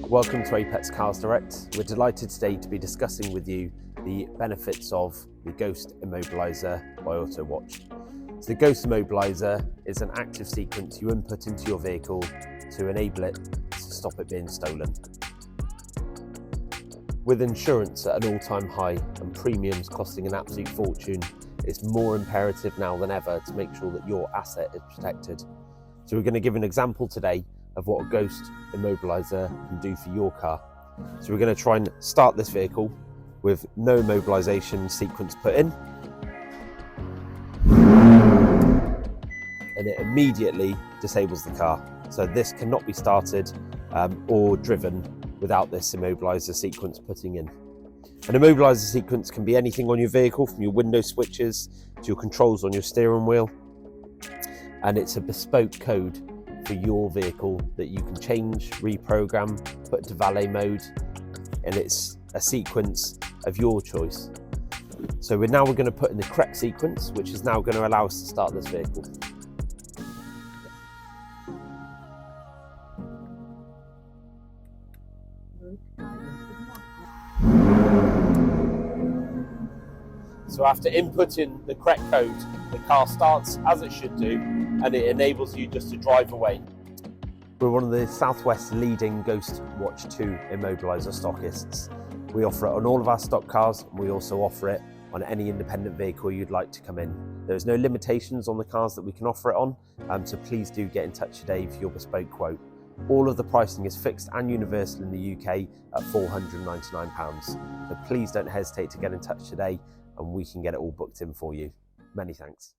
Welcome to Apex Cars Direct. We're delighted today to be discussing with you the benefits of the Ghost Immobiliser by Autowatch. So the Ghost Immobiliser is an active sequence you input into your vehicle to enable it to stop it being stolen. With insurance at an all-time high and premiums costing an absolute fortune, it's more imperative now than ever to make sure that your asset is protected. So we're going to give an example today of what a Ghost Immobiliser can do for your car. So we're going to try and start this vehicle with no immobilisation sequence put in, and it immediately disables the car. So this cannot be started or driven without this immobiliser sequence putting in. An immobiliser sequence can be anything on your vehicle, from your window switches to your controls on your steering wheel, and it's a bespoke code for your vehicle that you can change, reprogram, put into valet mode, and it's a sequence of your choice. So we're going to put in the correct sequence, which is now going to allow us to start this vehicle. So after inputting the correct code, the car starts as it should do, and it enables you just to drive away. We're one of the Southwest's leading Ghost Watch 2 Immobiliser stockists. We offer it on all of our stock cars, and we also offer it on any independent vehicle you'd like to come in. There's no limitations on the cars that we can offer it on, so please do get in touch today for your bespoke quote. All of the pricing is fixed and universal in the UK at £499. So please don't hesitate to get in touch today, and we can get it all booked in for you. Many thanks.